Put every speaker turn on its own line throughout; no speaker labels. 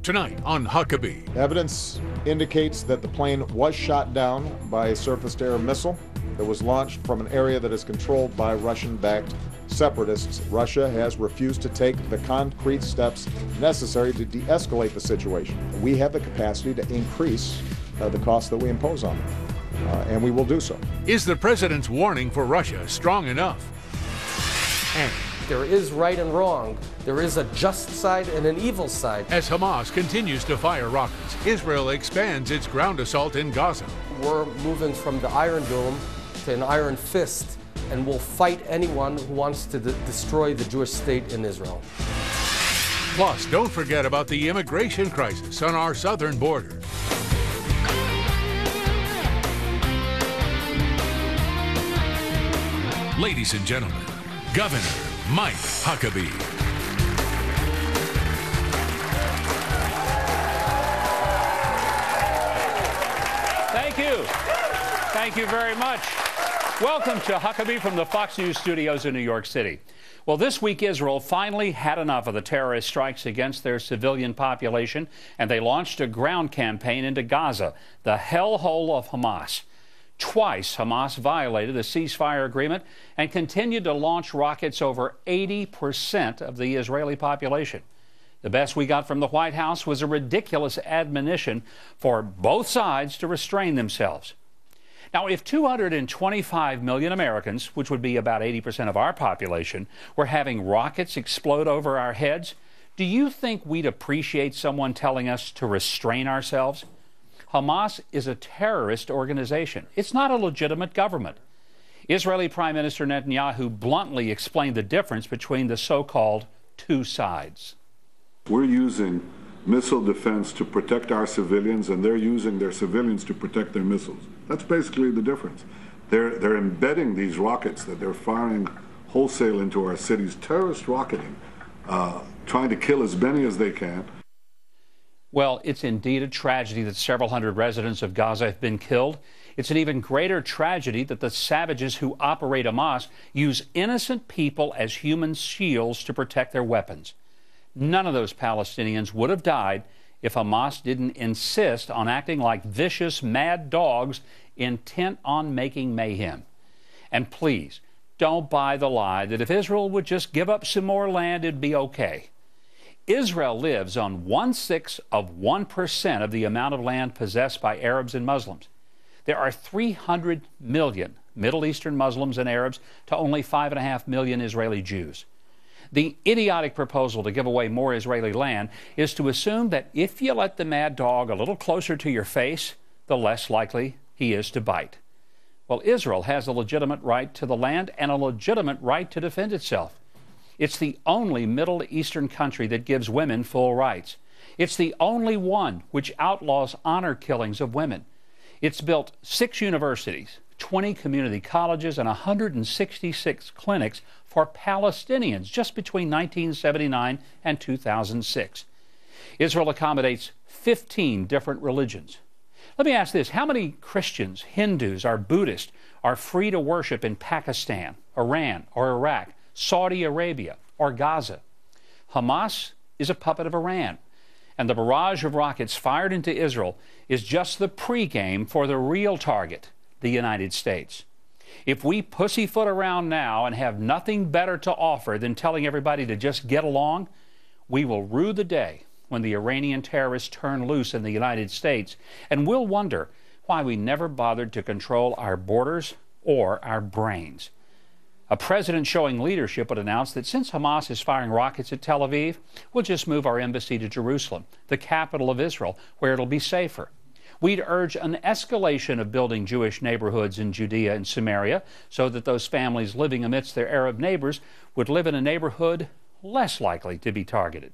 Tonight on Huckabee.
Evidence indicates that the plane was shot down by a surface-to-air missile that was launched from an area that is controlled by Russian-backed separatists. Russia has refused to take the concrete steps necessary to de-escalate the situation. We have the capacity to increase the cost that we impose on them, and we will do so.
Is the president's warning for Russia strong enough? And
there is right and wrong. There is a just side and an evil side.
as Hamas continues to fire rockets, Israel expands its ground assault in Gaza.
We're moving from the Iron Dome to an iron fist, and we'll fight anyone who wants to destroy the Jewish state in Israel.
Plus, don't forget about the immigration crisis on our southern border. Ladies and gentlemen, Governor Mike Huckabee.
Thank you. Thank you very much. Welcome to Huckabee from the Fox News studios in New York City. Well, this week Israel finally had enough of the terrorist strikes against their civilian population, and they launched a ground campaign into Gaza, the hellhole of Hamas. Twice, Hamas violated the ceasefire agreement and continued to launch rockets over 80% of the Israeli population. The best we got from the White House was a ridiculous admonition for both sides to restrain themselves. Now, if 225 million Americans, which would be about 80% of our population, were having rockets explode over our heads, do you think we'd appreciate someone telling us to restrain ourselves? Hamas is a terrorist organization. It's not a legitimate government. Israeli Prime Minister Netanyahu bluntly explained the difference between the so-called two sides.
We're using missile defense to protect our civilians, and they're using their civilians to protect their missiles. That's basically the difference. They're embedding these rockets that they're firing wholesale into our cities, terrorist rocketing, trying to kill as many as they can.
Well, it's indeed a tragedy that several hundred residents of Gaza have been killed. It's an even greater tragedy that the savages who operate Hamas use innocent people as human shields to protect their weapons. None of those Palestinians would have died if Hamas didn't insist on acting like vicious, mad dogs intent on making mayhem. And please, don't buy the lie that if Israel would just give up some more land, it'd be okay. Israel lives on 1/6 of 1% of the amount of land possessed by Arabs and Muslims. There are 300 million Middle Eastern Muslims and Arabs to only 5.5 million Israeli Jews. The idiotic proposal to give away more Israeli land is to assume that if you let the mad dog a little closer to your face, the less likely he is to bite. Well, Israel has a legitimate right to the land and a legitimate right to defend itself. It's the only Middle Eastern country that gives women full rights. It's the only one which outlaws honor killings of women. It's built 6 universities, 20 community colleges, and 166 clinics for Palestinians just between 1979 and 2006. Israel accommodates 15 different religions. Let me ask this: how many Christians, Hindus, or Buddhists are free to worship in Pakistan, Iran, or Iraq, Saudi Arabia, or Gaza? Hamas is a puppet of Iran, and the barrage of rockets fired into Israel is just the pregame for the real target, the United States. If we pussyfoot around now and have nothing better to offer than telling everybody to just get along, we will rue the day when the Iranian terrorists turn loose in the United States, and we'll wonder why we never bothered to control our borders or our brains. A president showing leadership would announce that since Hamas is firing rockets at Tel Aviv, we'll just move our embassy to Jerusalem, the capital of Israel, where it'll be safer. We'd urge an escalation of building Jewish neighborhoods in Judea and Samaria so that those families living amidst their Arab neighbors would live in a neighborhood less likely to be targeted.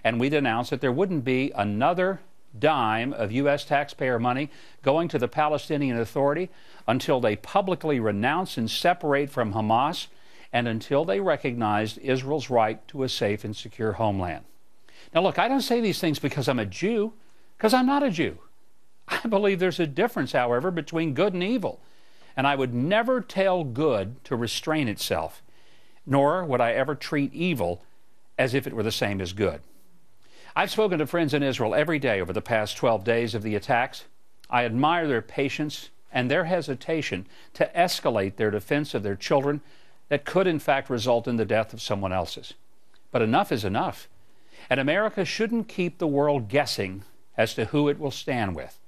And we'd announce that there wouldn't be another dime of U.S. taxpayer money going to the Palestinian Authority until they publicly renounce and separate from Hamas and until they recognized Israel's right to a safe and secure homeland. Now look, I don't say these things because I'm a Jew, because I'm not a Jew. I believe there's a difference, however, between good and evil, and I would never tell good to restrain itself, nor would I ever treat evil as if it were the same as good. I've spoken to friends in Israel every day over the past 12 days of the attacks. I admire their patience and their hesitation to escalate their defense of their children that could in fact result in the death of someone else's. But enough is enough. And America shouldn't keep the world guessing as to who it will stand with,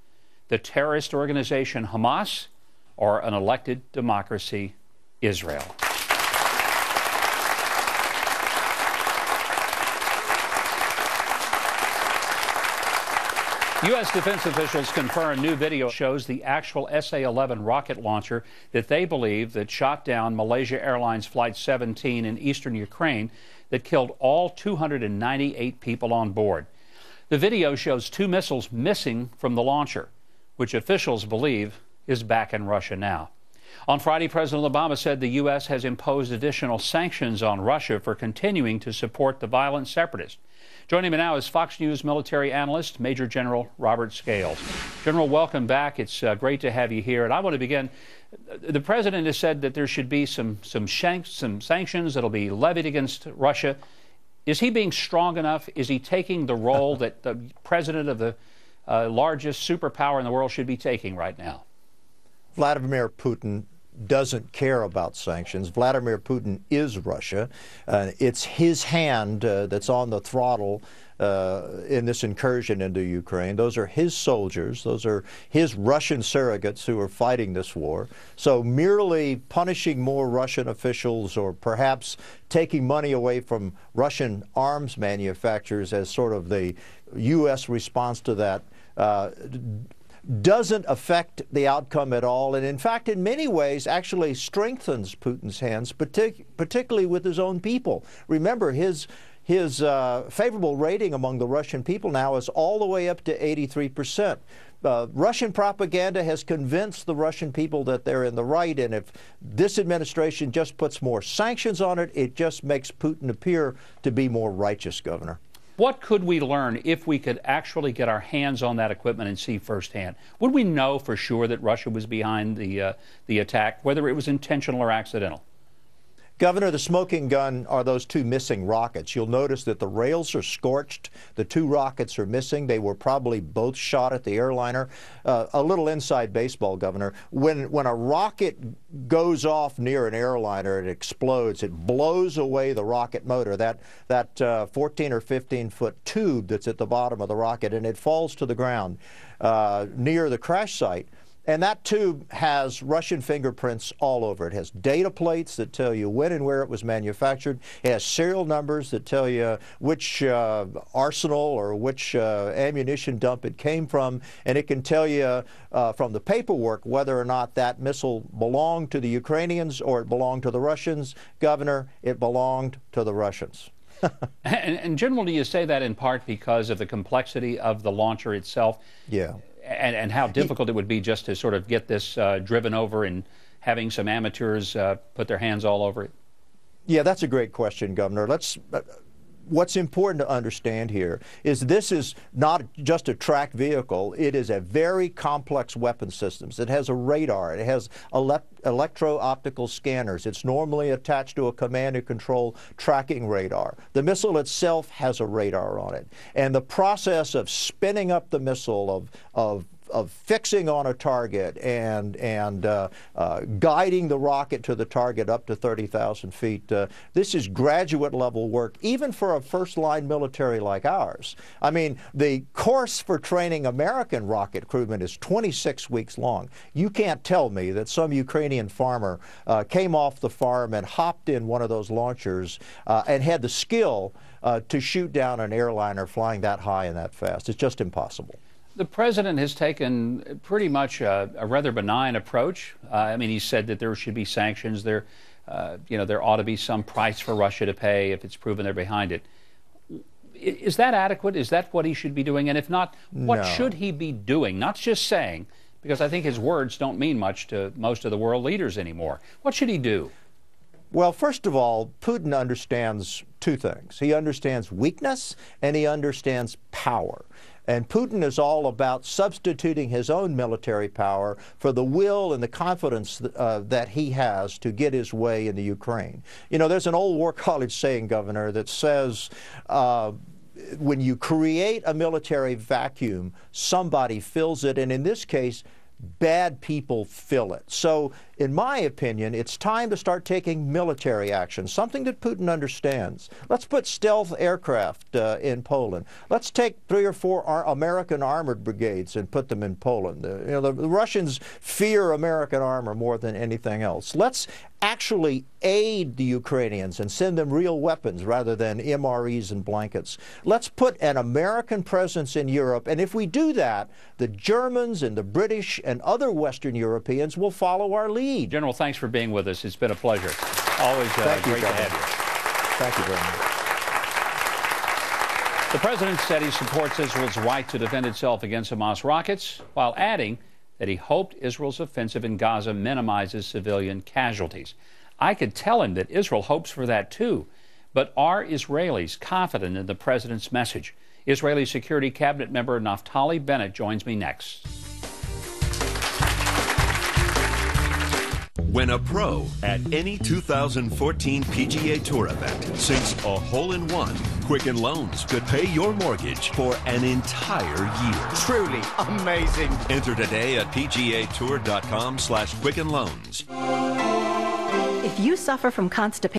the terrorist organization Hamas or an elected democracy, Israel. U.S. defense officials confirm new video shows the actual SA-11 rocket launcher that they believe that shot down Malaysia Airlines Flight 17 in eastern Ukraine that killed all 298 people on board. The video shows 2 missiles missing from the launcher, which officials believe is back in Russia now. On Friday, President Obama said the U.S. has imposed additional sanctions on Russia for continuing to support the violent separatists. Joining me now is Fox News military analyst, Major General Robert Scales. General, welcome back. It's great to have you here. And I want to begin. The president has said that there should be some sanctions that will be levied against Russia. Is he being strong enough? Is he taking the role that the president of the largest superpower in the world should be taking right now?
Vladimir Putin doesn't care about sanctions. Vladimir Putin is Russia. It's his hand that's on the throttle in this incursion into Ukraine. Those are his soldiers. Those are his Russian surrogates who are fighting this war. So merely punishing more Russian officials or perhaps taking money away from Russian arms manufacturers as sort of the U.S. response to that doesn't affect the outcome at all, and in fact, in many ways, actually strengthens Putin's hands, particularly with his own people. Remember, his favorable rating among the Russian people now is all the way up to 83%. Russian propaganda has convinced the Russian people that they're in the right, and if this administration just puts more sanctions on it, it just makes Putin appear to be more righteous, Governor.
What could we learn if we could actually get our hands on that equipment and see firsthand? Would we know for sure that Russia was behind the attack, whether it was intentional or accidental?
Governor, the smoking gun are those 2 missing rockets. You'll notice that the rails are scorched. The 2 rockets are missing. They were probably both shot at the airliner. A little inside baseball, Governor. When a rocket goes off near an airliner, it explodes. It blows away the rocket motor, that 14 or 15-foot tube that's at the bottom of the rocket, and it falls to the ground near the crash site. And that tube has Russian fingerprints all over it. It has data plates that tell you when and where it was manufactured. It has serial numbers that tell you which arsenal or which ammunition dump it came from. And it can tell you from the paperwork whether or not that missile belonged to the Ukrainians or it belonged to the Russians. Governor, it belonged to the Russians.
and generally, you say that in part because of the complexity of the launcher itself.
Yeah.
And how difficult it would be just to sort of get this driven over and having some amateurs put their hands all over it?
Yeah, that's a great question, Governor. What's important to understand here is this is not just a tracked vehicle. It is a very complex weapon system. It has a radar. It has electro-optical scanners. It's normally attached to a command and control tracking radar. The missile itself has a radar on it. And the process of spinning up the missile, of fixing on a target and guiding the rocket to the target up to 30,000 feet. This is graduate level work, even for a first-line military like ours. I mean, the course for training American rocket crewmen is 26 weeks long. You can't tell me that some Ukrainian farmer came off the farm and hopped in one of those launchers and had the skill to shoot down an airliner flying that high and that fast. It's just impossible.
The president has taken pretty much a rather benign approach. I mean, he said that there should be sanctions. There ought to be some price for Russia to pay if it's proven they're behind it. Is that adequate? Is that what he should be doing? And if not, what should he be doing? Not just saying, because I think his words don't mean much to most of the world leaders anymore. What should he do?
Well, first of all, Putin understands 2 things. He understands weakness and he understands power. And Putin is all about substituting his own military power for the will and the confidence that he has to get his way in the Ukraine. You know, there's an old War College saying, Governor, that says, when you create a military vacuum, somebody fills it, and in this case, bad people fill it. So, in my opinion, it's time to start taking military action, something that Putin understands. Let's put stealth aircraft in Poland. Let's take 3 or 4 American armored brigades and put them in Poland. The Russians fear American armor more than anything else. Let's actually aid the Ukrainians and send them real weapons rather than MREs and blankets. Let's put an American presence in Europe, and if we do that, the Germans and the British and other Western Europeans will follow our lead.
General, thanks for being with us. It's been a pleasure. Always great to have you.
Thank you very much.
The president said he supports Israel's right to defend itself against Hamas rockets, while adding that he hoped Israel's offensive in Gaza minimizes civilian casualties. I could tell him that Israel hopes for that too. But are Israelis confident in the president's message? Israeli Security Cabinet member Naftali Bennett joins me next.
When a pro at any 2014 PGA Tour event sinks a hole-in-one, Quicken Loans could pay your mortgage for an entire year.
Truly amazing.
Enter today at pgatour.com/Quicken Loans.
If you suffer from constipation,